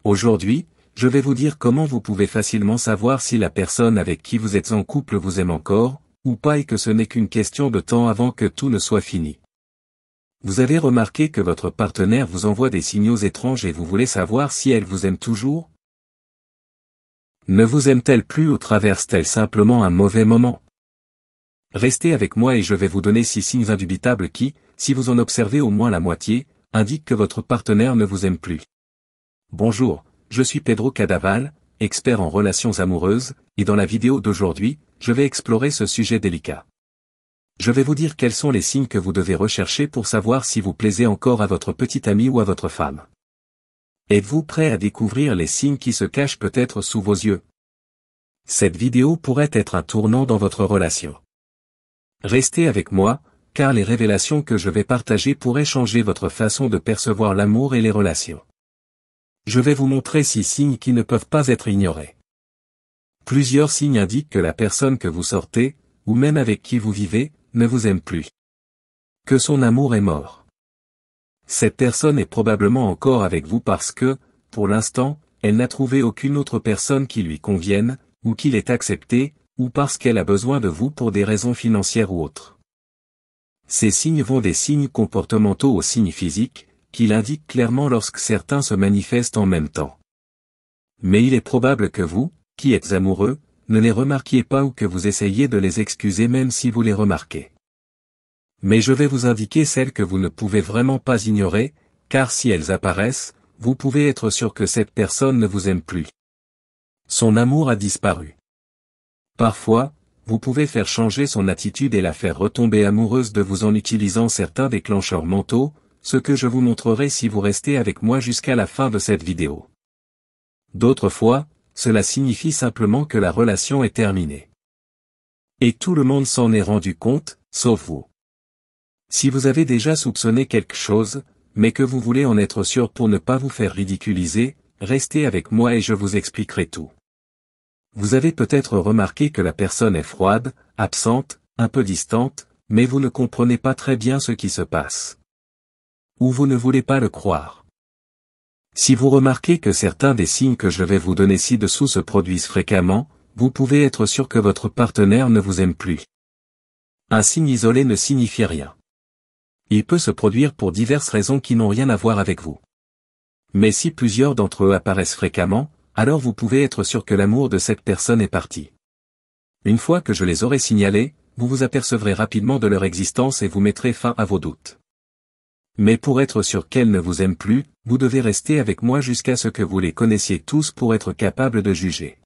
Aujourd'hui, je vais vous dire comment vous pouvez facilement savoir si la personne avec qui vous êtes en couple vous aime encore, ou pas et que ce n'est qu'une question de temps avant que tout ne soit fini. Vous avez remarqué que votre partenaire vous envoie des signaux étranges et vous voulez savoir si elle vous aime toujours? Ne vous aime-t-elle plus ou traverse-t-elle simplement un mauvais moment? Restez avec moi et je vais vous donner 6 signes indubitables qui, si vous en observez au moins la moitié, indiquent que votre partenaire ne vous aime plus. Bonjour, je suis Pedro Cadaval, expert en relations amoureuses, et dans la vidéo d'aujourd'hui, je vais explorer ce sujet délicat. Je vais vous dire quels sont les signes que vous devez rechercher pour savoir si vous plaisez encore à votre petite amie ou à votre femme. Êtes-vous prêt à découvrir les signes qui se cachent peut-être sous vos yeux? Cette vidéo pourrait être un tournant dans votre relation. Restez avec moi, car les révélations que je vais partager pourraient changer votre façon de percevoir l'amour et les relations. Je vais vous montrer 6 signes qui ne peuvent pas être ignorés. Plusieurs signes indiquent que la personne que vous sortez, ou même avec qui vous vivez, ne vous aime plus. Que son amour est mort. Cette personne est probablement encore avec vous parce que, pour l'instant, elle n'a trouvé aucune autre personne qui lui convienne, ou qui l'ait acceptée, ou parce qu'elle a besoin de vous pour des raisons financières ou autres. Ces signes vont des signes comportementaux aux signes physiques, qui l'indiquent clairement lorsque certains se manifestent en même temps. Mais il est probable que vous, qui êtes amoureux, ne les remarquiez pas ou que vous essayiez de les excuser même si vous les remarquez. Mais je vais vous indiquer celles que vous ne pouvez vraiment pas ignorer, car si elles apparaissent, vous pouvez être sûr que cette personne ne vous aime plus. Son amour a disparu. Parfois, vous pouvez faire changer son attitude et la faire retomber amoureuse de vous en utilisant certains déclencheurs mentaux, ce que je vous montrerai si vous restez avec moi jusqu'à la fin de cette vidéo. D'autres fois, cela signifie simplement que la relation est terminée. Et tout le monde s'en est rendu compte, sauf vous. Si vous avez déjà soupçonné quelque chose, mais que vous voulez en être sûr pour ne pas vous faire ridiculiser, restez avec moi et je vous expliquerai tout. Vous avez peut-être remarqué que la personne est froide, absente, un peu distante, mais vous ne comprenez pas très bien ce qui se passe. Ou vous ne voulez pas le croire. Si vous remarquez que certains des signes que je vais vous donner ci-dessous se produisent fréquemment, vous pouvez être sûr que votre partenaire ne vous aime plus. Un signe isolé ne signifie rien. Il peut se produire pour diverses raisons qui n'ont rien à voir avec vous. Mais si plusieurs d'entre eux apparaissent fréquemment, alors vous pouvez être sûr que l'amour de cette personne est parti. Une fois que je les aurai signalés, vous vous apercevrez rapidement de leur existence et vous mettrez fin à vos doutes. Mais pour être sûr qu'elle ne vous aime plus, vous devez rester avec moi jusqu'à ce que vous les connaissiez tous pour être capable de juger.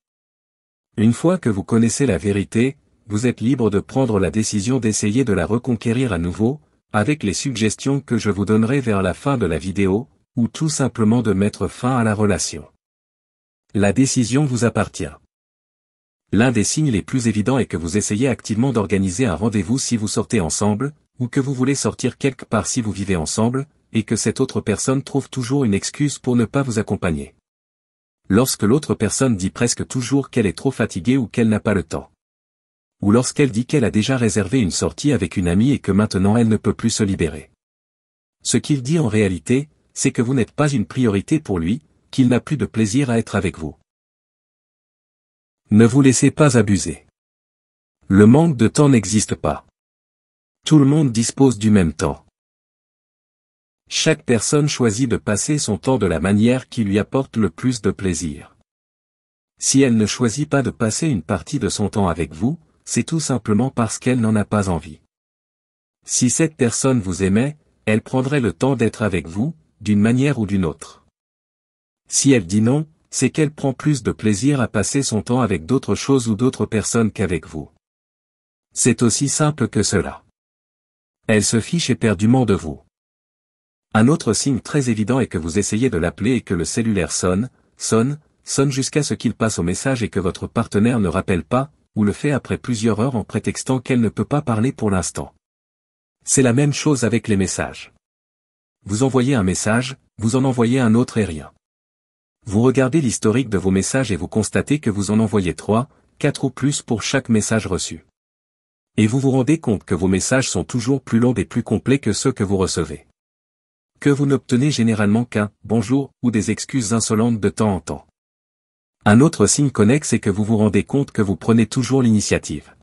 Une fois que vous connaissez la vérité, vous êtes libre de prendre la décision d'essayer de la reconquérir à nouveau, avec les suggestions que je vous donnerai vers la fin de la vidéo, ou tout simplement de mettre fin à la relation. La décision vous appartient. L'un des signes les plus évidents est que vous essayez activement d'organiser un rendez-vous si vous sortez ensemble, ou que vous voulez sortir quelque part si vous vivez ensemble, et que cette autre personne trouve toujours une excuse pour ne pas vous accompagner. Lorsque l'autre personne dit presque toujours qu'elle est trop fatiguée ou qu'elle n'a pas le temps. Ou lorsqu'elle dit qu'elle a déjà réservé une sortie avec une amie et que maintenant elle ne peut plus se libérer. Ce qu'il dit en réalité, c'est que vous n'êtes pas une priorité pour lui, qu'il n'a plus de plaisir à être avec vous. Ne vous laissez pas abuser. Le manque de temps n'existe pas. Tout le monde dispose du même temps. Chaque personne choisit de passer son temps de la manière qui lui apporte le plus de plaisir. Si elle ne choisit pas de passer une partie de son temps avec vous, c'est tout simplement parce qu'elle n'en a pas envie. Si cette personne vous aimait, elle prendrait le temps d'être avec vous, d'une manière ou d'une autre. Si elle dit non, c'est qu'elle prend plus de plaisir à passer son temps avec d'autres choses ou d'autres personnes qu'avec vous. C'est aussi simple que cela. Elle se fiche éperdument de vous. Un autre signe très évident est que vous essayez de l'appeler et que le cellulaire sonne jusqu'à ce qu'il passe au message et que votre partenaire ne rappelle pas, ou le fait après plusieurs heures en prétextant qu'elle ne peut pas parler pour l'instant. C'est la même chose avec les messages. Vous envoyez un message, vous en envoyez un autre et rien. Vous regardez l'historique de vos messages et vous constatez que vous en envoyez 3, 4 ou plus pour chaque message reçu. Et vous vous rendez compte que vos messages sont toujours plus longs et plus complets que ceux que vous recevez. que vous n'obtenez généralement qu'un « bonjour » ou des excuses insolentes de temps en temps. Un autre signe connexe est que vous vous rendez compte que vous prenez toujours l'initiative.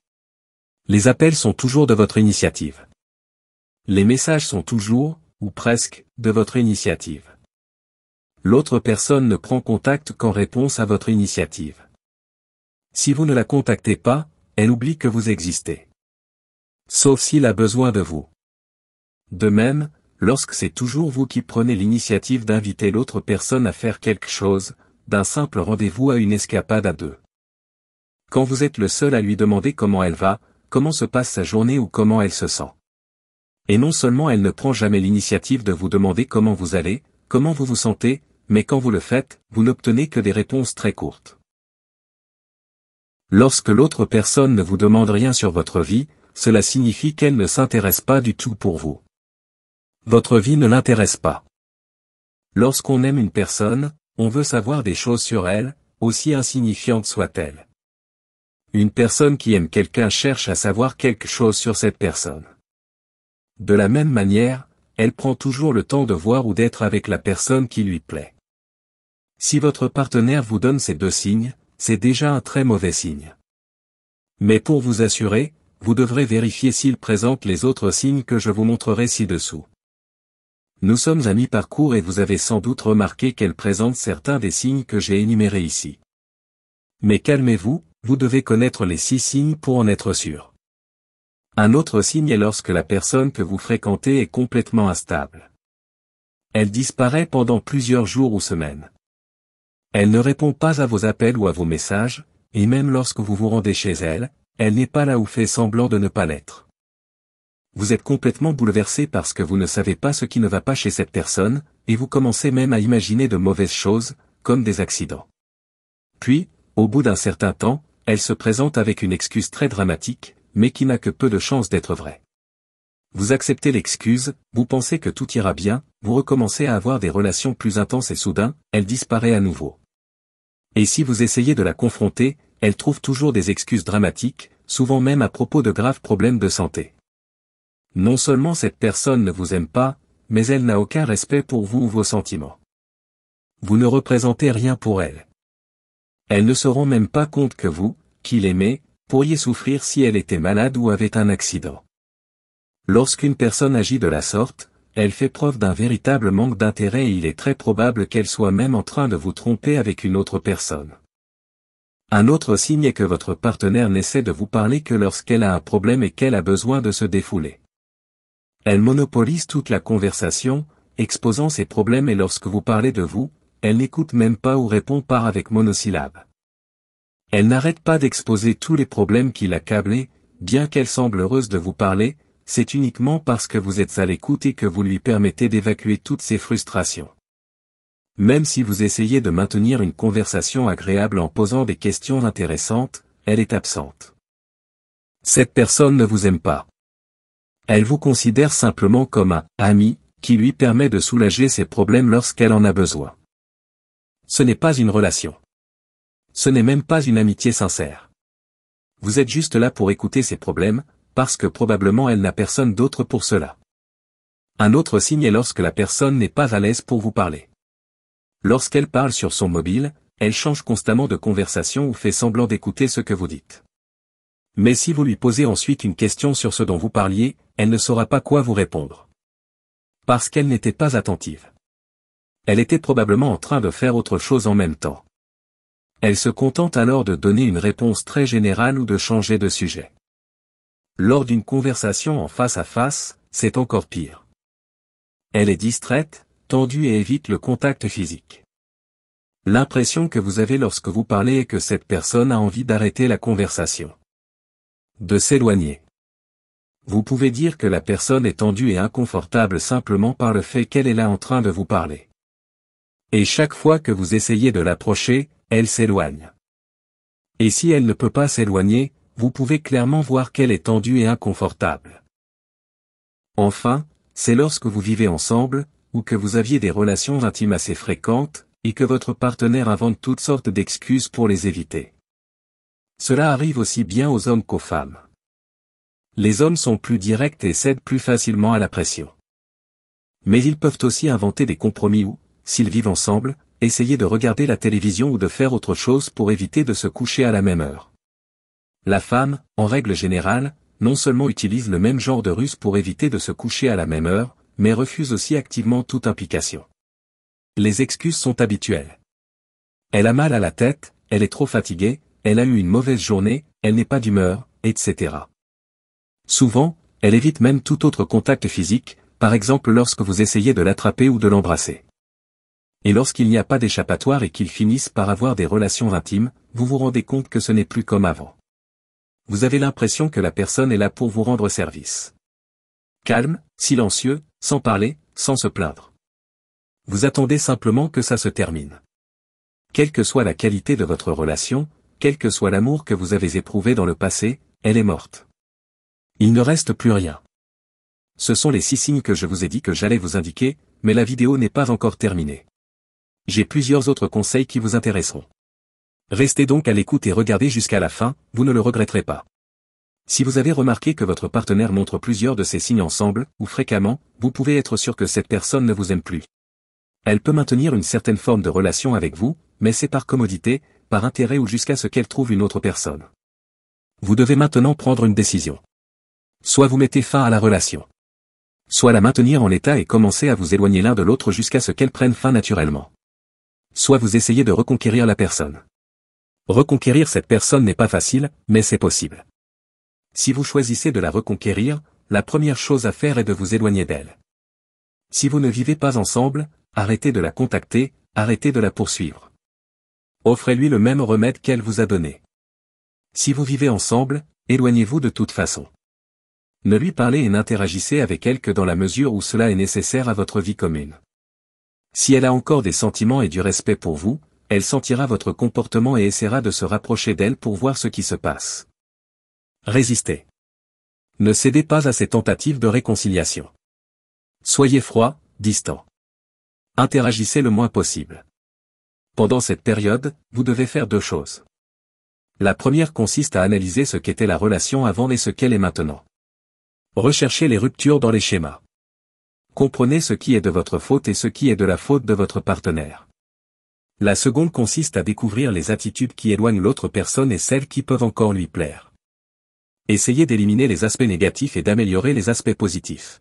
Les appels sont toujours de votre initiative. Les messages sont toujours, ou presque, de votre initiative. L'autre personne ne prend contact qu'en réponse à votre initiative. Si vous ne la contactez pas, elle oublie que vous existez. Sauf s'il a besoin de vous. De même, lorsque c'est toujours vous qui prenez l'initiative d'inviter l'autre personne à faire quelque chose, d'un simple rendez-vous à une escapade à deux. Quand vous êtes le seul à lui demander comment elle va, comment se passe sa journée ou comment elle se sent. Et non seulement elle ne prend jamais l'initiative de vous demander comment vous allez, comment vous vous sentez, mais quand vous le faites, vous n'obtenez que des réponses très courtes. Lorsque l'autre personne ne vous demande rien sur votre vie, cela signifie qu'elle ne s'intéresse pas du tout pour vous. Votre vie ne l'intéresse pas. Lorsqu'on aime une personne, on veut savoir des choses sur elle, aussi insignifiantes soient-elles. Une personne qui aime quelqu'un cherche à savoir quelque chose sur cette personne. De la même manière, elle prend toujours le temps de voir ou d'être avec la personne qui lui plaît. Si votre partenaire vous donne ces deux signes, c'est déjà un très mauvais signe. Mais pour vous assurer, vous devrez vérifier s'il présente les autres signes que je vous montrerai ci-dessous. Nous sommes à mi-parcours et vous avez sans doute remarqué qu'elle présente certains des signes que j'ai énumérés ici. Mais calmez-vous, vous devez connaître les 6 signes pour en être sûr. Un autre signe est lorsque la personne que vous fréquentez est complètement instable. Elle disparaît pendant plusieurs jours ou semaines. Elle ne répond pas à vos appels ou à vos messages, et même lorsque vous vous rendez chez elle, elle n'est pas là ou fait semblant de ne pas l'être. Vous êtes complètement bouleversé parce que vous ne savez pas ce qui ne va pas chez cette personne, et vous commencez même à imaginer de mauvaises choses, comme des accidents. Puis, au bout d'un certain temps, elle se présente avec une excuse très dramatique, mais qui n'a que peu de chances d'être vraie. Vous acceptez l'excuse, vous pensez que tout ira bien, vous recommencez à avoir des relations plus intenses et soudain, elle disparaît à nouveau. Et si vous essayez de la confronter, elle trouve toujours des excuses dramatiques, souvent même à propos de graves problèmes de santé. Non seulement cette personne ne vous aime pas, mais elle n'a aucun respect pour vous ou vos sentiments. Vous ne représentez rien pour elle. Elle ne se rend même pas compte que vous, qui l'aimez, pourriez souffrir si elle était malade ou avait un accident. Lorsqu'une personne agit de la sorte, elle fait preuve d'un véritable manque d'intérêt et il est très probable qu'elle soit même en train de vous tromper avec une autre personne. Un autre signe est que votre partenaire n'essaie de vous parler que lorsqu'elle a un problème et qu'elle a besoin de se défouler. Elle monopolise toute la conversation, exposant ses problèmes et lorsque vous parlez de vous, elle n'écoute même pas ou répond par avec monosyllabes. Elle n'arrête pas d'exposer tous les problèmes qui l'accablent et, bien qu'elle semble heureuse de vous parler, c'est uniquement parce que vous êtes à l'écoute et que vous lui permettez d'évacuer toutes ses frustrations. Même si vous essayez de maintenir une conversation agréable en posant des questions intéressantes, elle est absente. Cette personne ne vous aime pas. Elle vous considère simplement comme un « ami » qui lui permet de soulager ses problèmes lorsqu'elle en a besoin. Ce n'est pas une relation. Ce n'est même pas une amitié sincère. Vous êtes juste là pour écouter ses problèmes, parce que probablement elle n'a personne d'autre pour cela. Un autre signe est lorsque la personne n'est pas à l'aise pour vous parler. Lorsqu'elle parle sur son mobile, elle change constamment de conversation ou fait semblant d'écouter ce que vous dites. Mais si vous lui posez ensuite une question sur ce dont vous parliez, elle ne saura pas quoi vous répondre. Parce qu'elle n'était pas attentive. Elle était probablement en train de faire autre chose en même temps. Elle se contente alors de donner une réponse très générale ou de changer de sujet. Lors d'une conversation en face à face, c'est encore pire. Elle est distraite, tendue et évite le contact physique. L'impression que vous avez lorsque vous parlez est que cette personne a envie d'arrêter la conversation. De s'éloigner. Vous pouvez dire que la personne est tendue et inconfortable simplement par le fait qu'elle est là en train de vous parler. Et chaque fois que vous essayez de l'approcher, elle s'éloigne. Et si elle ne peut pas s'éloigner, vous pouvez clairement voir qu'elle est tendue et inconfortable. Enfin, c'est lorsque vous vivez ensemble, ou que vous aviez des relations intimes assez fréquentes, et que votre partenaire invente toutes sortes d'excuses pour les éviter. Cela arrive aussi bien aux hommes qu'aux femmes. Les hommes sont plus directs et cèdent plus facilement à la pression. Mais ils peuvent aussi inventer des compromis ou, s'ils vivent ensemble, essayer de regarder la télévision ou de faire autre chose pour éviter de se coucher à la même heure. La femme, en règle générale, non seulement utilise le même genre de ruse pour éviter de se coucher à la même heure, mais refuse aussi activement toute implication. Les excuses sont habituelles. Elle a mal à la tête, elle est trop fatiguée, elle a eu une mauvaise journée, elle n'est pas d'humeur, etc. Souvent, elle évite même tout autre contact physique, par exemple lorsque vous essayez de l'attraper ou de l'embrasser. Et lorsqu'il n'y a pas d'échappatoire et qu'ils finissent par avoir des relations intimes, vous vous rendez compte que ce n'est plus comme avant. Vous avez l'impression que la personne est là pour vous rendre service. Calme, silencieux, sans parler, sans se plaindre. Vous attendez simplement que ça se termine. Quelle que soit la qualité de votre relation, quel que soit l'amour que vous avez éprouvé dans le passé, elle est morte. Il ne reste plus rien. Ce sont les 6 signes que je vous ai dit que j'allais vous indiquer, mais la vidéo n'est pas encore terminée. J'ai plusieurs autres conseils qui vous intéresseront. Restez donc à l'écoute et regardez jusqu'à la fin, vous ne le regretterez pas. Si vous avez remarqué que votre partenaire montre plusieurs de ces signes ensemble, ou fréquemment, vous pouvez être sûr que cette personne ne vous aime plus. Elle peut maintenir une certaine forme de relation avec vous, mais c'est par commodité, par intérêt ou jusqu'à ce qu'elle trouve une autre personne. Vous devez maintenant prendre une décision. Soit vous mettez fin à la relation. Soit la maintenir en l'état et commencer à vous éloigner l'un de l'autre jusqu'à ce qu'elle prenne fin naturellement. Soit vous essayez de reconquérir la personne. Reconquérir cette personne n'est pas facile, mais c'est possible. Si vous choisissez de la reconquérir, la première chose à faire est de vous éloigner d'elle. Si vous ne vivez pas ensemble, arrêtez de la contacter, arrêtez de la poursuivre. Offrez-lui le même remède qu'elle vous a donné. Si vous vivez ensemble, éloignez-vous de toute façon. Ne lui parlez et n'interagissez avec elle que dans la mesure où cela est nécessaire à votre vie commune. Si elle a encore des sentiments et du respect pour vous, elle sentira votre comportement et essaiera de se rapprocher d'elle pour voir ce qui se passe. Résistez. Ne cédez pas à ces tentatives de réconciliation. Soyez froid, distant. Interagissez le moins possible. Pendant cette période, vous devez faire 2 choses. La première consiste à analyser ce qu'était la relation avant et ce qu'elle est maintenant. Recherchez les ruptures dans les schémas. Comprenez ce qui est de votre faute et ce qui est de la faute de votre partenaire. La seconde consiste à découvrir les attitudes qui éloignent l'autre personne et celles qui peuvent encore lui plaire. Essayez d'éliminer les aspects négatifs et d'améliorer les aspects positifs.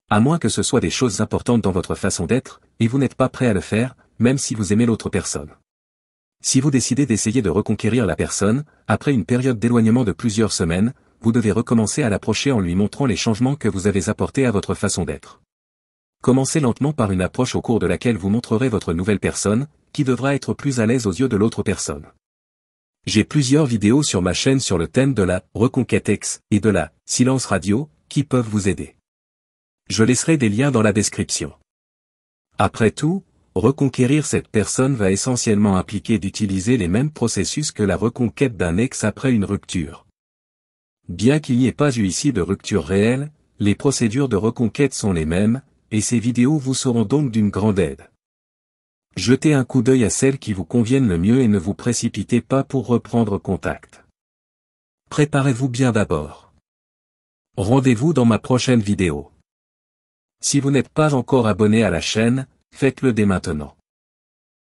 À moins que ce soit des choses importantes dans votre façon d'être, et vous n'êtes pas prêt à le faire, même si vous aimez l'autre personne. Si vous décidez d'essayer de reconquérir la personne, après une période d'éloignement de plusieurs semaines, vous devez recommencer à l'approcher en lui montrant les changements que vous avez apportés à votre façon d'être. Commencez lentement par une approche au cours de laquelle vous montrerez votre nouvelle personne, qui devra être plus à l'aise aux yeux de l'autre personne. J'ai plusieurs vidéos sur ma chaîne sur le thème de la reconquête ex et de la silence radio, qui peuvent vous aider. Je laisserai des liens dans la description. Après tout, reconquérir cette personne va essentiellement impliquer d'utiliser les mêmes processus que la reconquête d'un ex après une rupture. Bien qu'il n'y ait pas eu ici de rupture réelle, les procédures de reconquête sont les mêmes, et ces vidéos vous seront donc d'une grande aide. Jetez un coup d'œil à celles qui vous conviennent le mieux et ne vous précipitez pas pour reprendre contact. Préparez-vous bien d'abord. Rendez-vous dans ma prochaine vidéo. Si vous n'êtes pas encore abonné à la chaîne, faites-le dès maintenant.